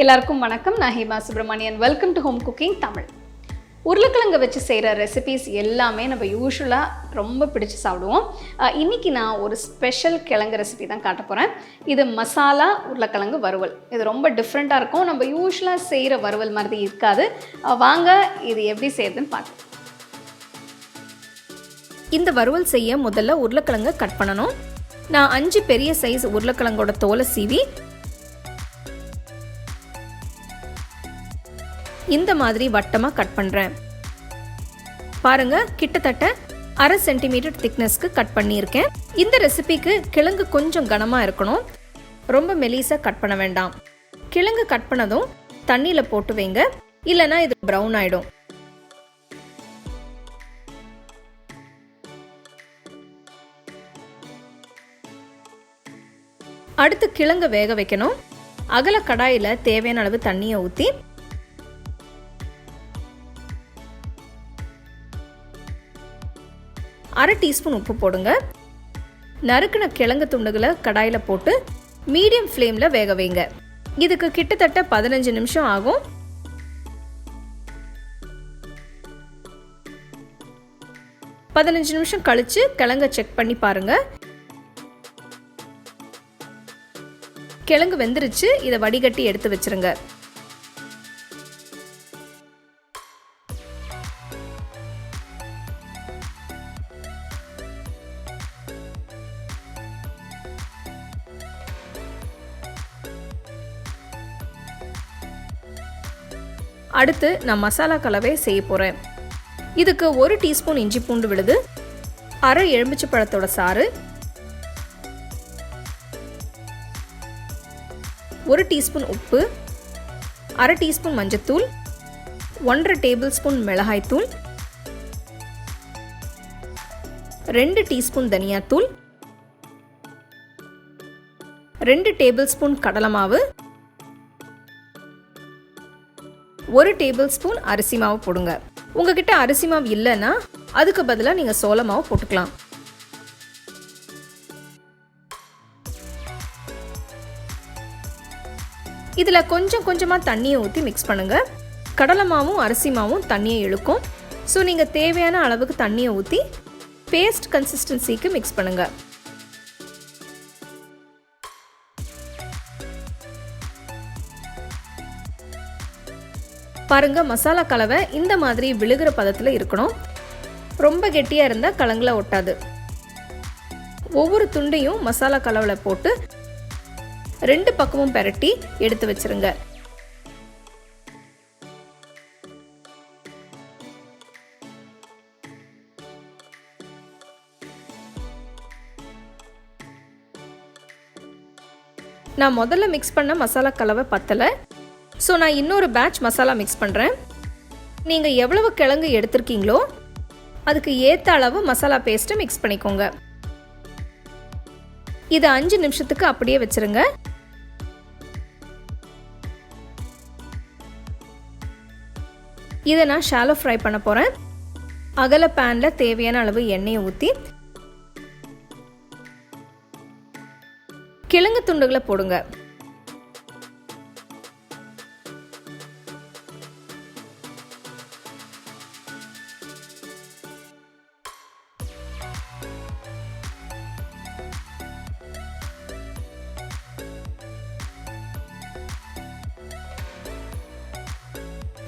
எல்லாருக்கும் வணக்கம். நான் Hema Subramanian. Welcome to home cooking Tamil. உருளைக்கிழங்கு வச்சு செய்கிற ரெசிபீஸ் எல்லாமே நம்ம யூஸ்வலாக ரொம்ப பிடிச்சி சாப்பிடுவோம். இன்றைக்கி நான் ஒரு ஸ்பெஷல் கிழங்கு ரெசிபி தான் காட்ட போகிறேன். இது மசாலா உருளைக்கிழங்கு வறுவல். இது ரொம்ப டிஃப்ரெண்ட்டாக இருக்கும். நம்ம யூஸ்வலாக செய்கிற வறுவல் மாதிரி இருக்காது. வாங்க இது எப்படி செய்யுதுன்னு பார்க்கலாம். இந்த வறுவல் செய்ய முதல்ல உருளைக்கிழங்கை கட் பண்ணணும். நான் 5 பெரிய சைஸ் உருளைக்கிழங்கோட தோலை சீவி இந்த மாதிரி வட்டமாக கட் பண்ணுறேன். பாருங்க, கிட்டத்தட்ட 1/2 சென்டிமீட்டர் திக்னஸ்க்கு கட் பண்ணியிருக்கேன். இந்த ரெசிபிக்கு கிழங்கு கொஞ்சம் கனமாக இருக்கணும், ரொம்ப மெலிசாக கட் பண்ண வேண்டாம். கிழங்கு கட் பண்ணதும் தண்ணியில் போட்டு வைங்க, இல்லைனா இது ப்ரௌன் ஆகிடும். அடுத்து கிழங்கு வேக வைக்கணும். அகல கடாயில் தேவையான அளவு தண்ணியை ஊற்றி 1/2 டீஸ்பூன் உப்பு போடுங்க. நறுக்கின கிழங்கு துண்டுகளை கடாயில் போட்டு மீடியம் ஃப்ளேமில் வேக வைங்க. இதுக்கு கிட்டத்தட்ட 15 நிமிஷம் ஆகும். நிமிஷம் கழிச்சு கிழங்கை செக் பண்ணி பாருங்க. கிழங்கு வெந்துருச்சு. இதை வடிகட்டி எடுத்து வச்சிருங்க. அடுத்து நான் மசாலா கலவை செய்ய போகிறேன். இதுக்கு 1 டீஸ்பூன் இஞ்சி பூண்டு விழுது, 1/2 எலுமிச்சை பழத்தோட சாறு, 1 டீஸ்பூன் உப்பு, 1/2 டீஸ்பூன் மஞ்சத்தூள், 1/2 டேபிள் ஸ்பூன் மிளகாய்த்தூள், 2 டீஸ்பூன் தனியாத்தூள், 2 டேபிள் ஸ்பூன் கடலை மாவு, 1 டேபிள் ஸ்பூன் அரிசி மாவு போடுங்க. உங்ககிட்ட அரிசி மாவு இல்லைன்னா அதுக்கு பதிலாக நீங்கள் சோள மாவு போட்டுக்கலாம். இதில் கொஞ்சம் கொஞ்சமாக தண்ணியை ஊற்றி மிக்ஸ் பண்ணுங்க. கடலை மாவும் அரிசி மாவும் தண்ணியை இழுக்கும். ஸோ நீங்கள் தேவையான அளவுக்கு தண்ணியை ஊற்றி பேஸ்ட் கன்சிஸ்டன்சிக்கு மிக்ஸ் பண்ணுங்க. பாருங்க, மசாலா கலவை இந்த மாதிரி விழுகிற பதத்தில் இருக்கணும். ரொம்ப கெட்டியாக இருந்தால் கிழங்குல ஒட்டாது. ஒவ்வொரு துண்டையும் மசாலா கலவையில் போட்டு 2 பக்கமும் பெரட்டி எடுத்து வச்சிருங்க. நான் முதல்ல மிக்ஸ் பண்ண மசாலா கலவை பத்தலை. ஸோ நான் இன்னொரு பேட்ச் மசாலா மிக்ஸ் பண்ணுறேன். நீங்கள் எவ்வளவு கிழங்கு எடுத்திருக்கீங்களோ அதுக்கு ஏற்ற அளவு மசாலா பேஸ்ட்டை மிக்ஸ் பண்ணிக்கோங்க. இதை 5 நிமிஷத்துக்கு அப்படியே வச்சுருங்க. இதை நான் ஷாலோ ஃப்ரை பண்ண போகிறேன். அகல பேனில் தேவையான அளவு எண்ணெயை ஊற்றி கிழங்கு துண்டுகளை போடுங்க.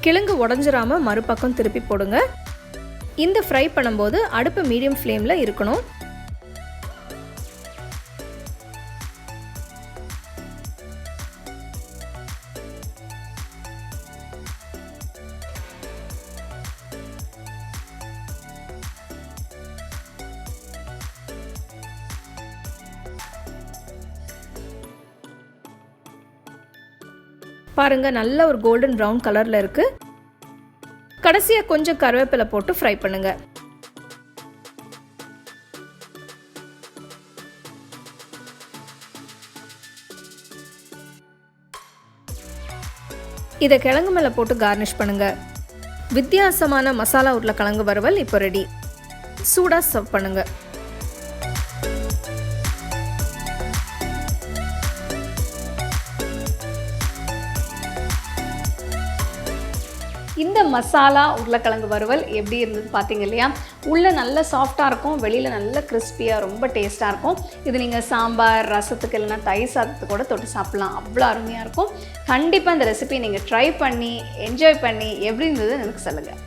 கிழங்கு உடஞ்சிராம மறுபக்கம் திருப்பி போடுங்க. இந்த ஃப்ரை பண்ணும்போது அடுப்பு மீடியம் ஃப்ளேமில் இருக்கணும். பாருங்க, நல்ல ஒரு கோல்டன் ப்ரௌன் கலர்ல இருக்கு. கடைசியா கொஞ்சம் கருவேப்பிலை போட்டு ஃப்ரை பண்ணுங்க. இதை கிழங்கு மேல போட்டு கார்னிஷ் பண்ணுங்க. வித்தியாசமான மசாலா உருளைக்கிழங்கு வறுவல் இப்போ ரெடி. சூடா சர்வ் பண்ணுங்க. இந்த மசாலா உருளைக்கிழங்கு வறுவல் எப்படி இருந்தது பார்த்தீங்க இல்லையா? உள்ளே நல்ல சாஃப்டாக இருக்கும், வெளியில் நல்ல கிறிஸ்பியாக ரொம்ப டேஸ்ட்டாக இருக்கும். இது நீங்கள் சாம்பார், ரசத்துக்கு இல்லைன்னா தயிர் சாதத்துக்கு கூட தொட்டு சாப்பிட்லாம். அவ்வளோ அருமையாக இருக்கும். கண்டிப்பாக இந்த ரெசிபி நீங்கள் ட்ரை பண்ணி என்ஜாய் பண்ணி எப்படி இருந்ததுன்னு எனக்கு சொல்லுங்கள்.